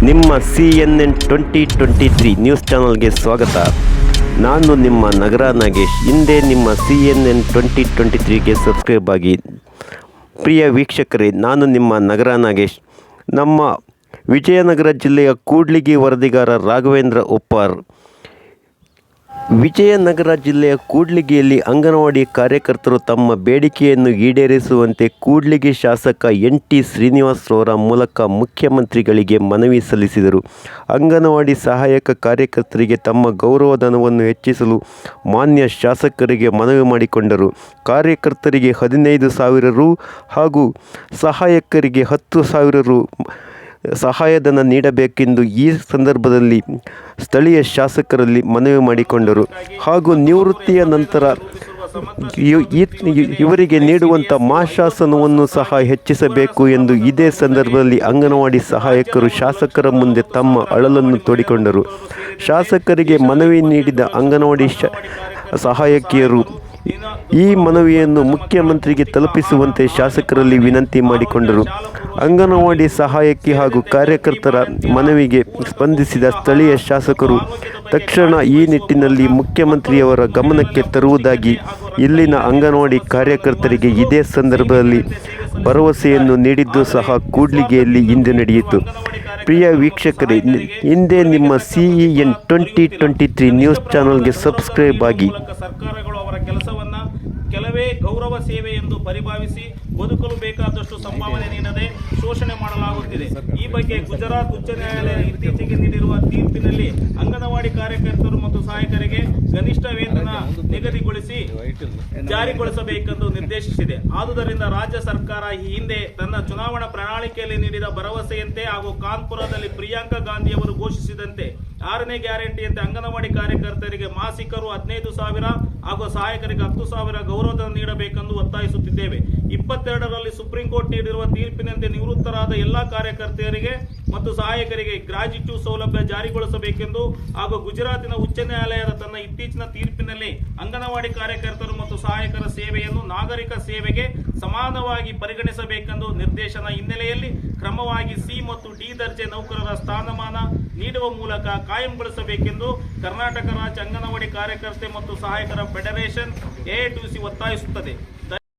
ನಿಮ್ಮ CNN 2023 news ಚಾನಲ್ಗೆ ಸ್ವಾಗತ. ನಾನು ನಿಮ್ಮ ನಗರ ನಾಗೇಶ್. ಹಿಂದೆ ನಿಮ್ಮ CNN 2023ಗೆ ಸಬ್ಸ್ಕ್ರೈಬ್ ಆಗಿ. ಪ್ರಿಯ ವೀಕ್ಷಕರೇ, ನಾನು ನಿಮ್ಮ ನಗರ ನಾಗೇಶ್. ನಮ್ಮ ವಿಜಯನಗರ ಜಿಲ್ಲೆಯ ಕೂಡ್ಲಿಗಿ ವರದಿಗಾರ ರಾಘವೇಂದ್ರ ಉಪ್ಪಾರ್. ವಿಜಯನಗರ ಜಿಲ್ಲೆಯ ಕೂಡ್ಲಿಗಿಯಲ್ಲಿ ಅಂಗನವಾಡಿ ಕಾರ್ಯಕರ್ತರು ತಮ್ಮ ಬೇಡಿಕೆಯನ್ನು ಈಡೇರಿಸುವಂತೆ ಕೂಡ್ಲಿಗಿ ಶಾಸಕ NT ಶ್ರೀನಿವಾಸ್ರವರ ಮೂಲಕ ಮುಖ್ಯಮಂತ್ರಿಗಳಿಗೆ ಮನವಿ ಸಲ್ಲಿಸಿದರು. ಅಂಗನವಾಡಿ ಸಹಾಯಕ ಕಾರ್ಯಕರ್ತರಿಗೆ ತಮ್ಮ ಗೌರವಧನವನ್ನು ಹೆಚ್ಚಿಸಲು ಮಾನ್ಯ ಶಾಸಕರಿಗೆ ಮನವಿ ಮಾಡಿಕೊಂಡರು. ಕಾರ್ಯಕರ್ತರಿಗೆ 15,000 ರು ಹಾಗೂ ಸಹಾಯಕರಿಗೆ 10,000 ರು ಸಹಾಯಧನ ನೀಡಬೇಕೆಂದು ಈ ಸಂದರ್ಭದಲ್ಲಿ ಸ್ಥಳೀಯ ಶಾಸಕರಲ್ಲಿ ಮನವಿ ಮಾಡಿಕೊಂಡರು. ಹಾಗೂ ನಿವೃತ್ತಿಯ ನಂತರ ಇವರಿಗೆ ನೀಡುವಂಥ ಮಾಶಾಸನವನ್ನು ಸಹ ಹೆಚ್ಚಿಸಬೇಕು ಎಂದು ಇದೇ ಸಂದರ್ಭದಲ್ಲಿ ಅಂಗನವಾಡಿ ಸಹಾಯಕರು ಶಾಸಕರ ಮುಂದೆ ತಮ್ಮ ಅಳಲನ್ನು ತೋಡಿಕೊಂಡರು. ಶಾಸಕರಿಗೆ ಮನವಿ ನೀಡಿದ ಅಂಗನವಾಡಿ ಸಹಾಯಕಿಯರು ಈ ಮನವಿಯನ್ನು ಮುಖ್ಯಮಂತ್ರಿಗೆ ತಲುಪಿಸುವಂತೆ ಶಾಸಕರಲ್ಲಿ ವಿನಂತಿ ಮಾಡಿಕೊಂಡರು. ಅಂಗನವಾಡಿ ಸಹಾಯಕಿ ಹಾಗೂ ಕಾರ್ಯಕರ್ತರ ಮನವಿಗೆ ಸ್ಪಂದಿಸಿದ ಸ್ಥಳೀಯ ಶಾಸಕರು ತಕ್ಷಣ ಈ ನಿಟ್ಟಿನಲ್ಲಿ ಮುಖ್ಯಮಂತ್ರಿಯವರ ಗಮನಕ್ಕೆ ತರುವುದಾಗಿ ಇಲ್ಲಿನ ಅಂಗನವಾಡಿ ಕಾರ್ಯಕರ್ತರಿಗೆ ಇದೇ ಸಂದರ್ಭದಲ್ಲಿ ಭರವಸೆಯನ್ನು ನೀಡಿದ್ದು ಸಹ ಕೂಡ್ಲಿಗಿಯಲ್ಲಿ ಇಂದು ನಡೆಯಿತು. ಪ್ರಿಯ ವೀಕ್ಷಕರೇ, ಹಿಂದೆ ನಿಮ್ಮ CNN 2023 ನ್ಯೂಸ್ ಚಾನಲ್ಗೆ ಸಬ್ಸ್ಕ್ರೈಬ್ ಆಗಿ. ಸರ್ಕಾರಗಳು ಅವರ ಕೆಲಸವನ್ನ ಕೆಲವೇ ಗೌರವ ಸೇವೆ ಎಂದು ಪರಿಭಾವಿಸಿ ಬದುಕಲು ಬೇಕಾದಷ್ಟು ಸಂಭಾವನೆ ನೀಡದೆ ಶೋಷಣೆ ಮಾಡಲಾಗುತ್ತಿದೆ. ಈ ಬಗ್ಗೆ ಗುಜರಾತ್ ಉಚ್ಚ ನ್ಯಾಯಾಲಯ ಇತ್ತೀಚೆಗೆ ನೀಡಿರುವ ತೀರ್ಪಿನಲ್ಲಿ ಅಂಗನವಾಡಿ ಕಾರ್ಯಕರ್ತರು ಮತ್ತು ಸಹಾಯಕರಿಗೆ ಕನಿಷ್ಠ ವೇತನ ನಿಗದಿಗೊಳಿಸಿ ಜಾರಿಗೊಳಿಸಬೇಕೆಂದು ನಿರ್ದೇಶಿಸಿದೆ. ಆದುದರಿಂದ ರಾಜ್ಯ ಸರ್ಕಾರ ಈ ಹಿಂದೆ ತನ್ನ ಚುನಾವಣಾ ಪ್ರಣಾಳಿಕೆಯಲ್ಲಿ ನೀಡಿದ ಭರವಸೆಯಂತೆ ಹಾಗೂ ಕಾನ್ಪುರದಲ್ಲಿ ಪ್ರಿಯಾಂಕಾ ಗಾಂಧಿಯವರು ಘೋಷಿಸಿದಂತೆ 6ನೇ ಗ್ಯಾರಂಟಿಯಂತೆ ಅಂಗನವಾಡಿ ಕಾರ್ಯಕರ್ತರಿಗೆ ಮಾಸಿಕರು 15,000 ಹಾಗೂ ಸಹಾಯಕರಿಗೆ 10,000 ಗೌರವಧನ ನೀಡಬೇಕೆಂದು ಒತ್ತಾಯಿಸುತ್ತಿದ್ದೇವೆ. 22ರಲ್ಲಿ ಸುಪ್ರೀಂ ಕೋರ್ಟ್ ನೀಡಿರುವ ತೀರ್ಪಿನಂತೆ ನಿವೃತ್ತರಾದ ಎಲ್ಲಾ ಕಾರ್ಯಕರ್ತೆಯರಿಗೆ ಮತ್ತು ಸಹಾಯಕರಿಗೆ ಗ್ರಾಜ್ಯುಟಿ ಸೌಲಭ್ಯ ಜಾರಿಗೊಳಿಸಬೇಕೆಂದು ಹಾಗೂ ಗುಜರಾತಿನ ಉಚ್ಚ ನ್ಯಾಯಾಲಯದ ತನ್ನ ಇತ್ತೀಚಿನ ತೀರ್ಪಿನಲ್ಲಿ ಅಂಗನವಾಡಿ ಕಾರ್ಯಕರ್ತರು ಮತ್ತು ಸಹಾಯಕರ ಸೇವೆಯನ್ನು ನಾಗರಿಕ ಸೇವೆಗೆ ಸಮಾನವಾಗಿ ಪರಿಗಣಿಸಬೇಕೆಂದು ನಿರ್ದೇಶನ ಹಿನ್ನೆಲೆಯಲ್ಲಿ ಕ್ರಮವಾಗಿ C ಮತ್ತು D ದರ್ಜೆ ನೌಕರರ ಸ್ಥಾನಮಾನ ನೀಡುವ ಮೂಲಕ ಕಾಯಂಗೊಳಿಸಬೇಕೆಂದು ಕರ್ನಾಟಕ ರಾಜ್ಯ ಅಂಗನವಾಡಿ ಕಾರ್ಯಕರ್ತೆ ಮತ್ತು ಸಹಾಯಕರ ಫೆಡರೇಷನ್ AITUC ಒತ್ತಾಯಿಸುತ್ತದೆ.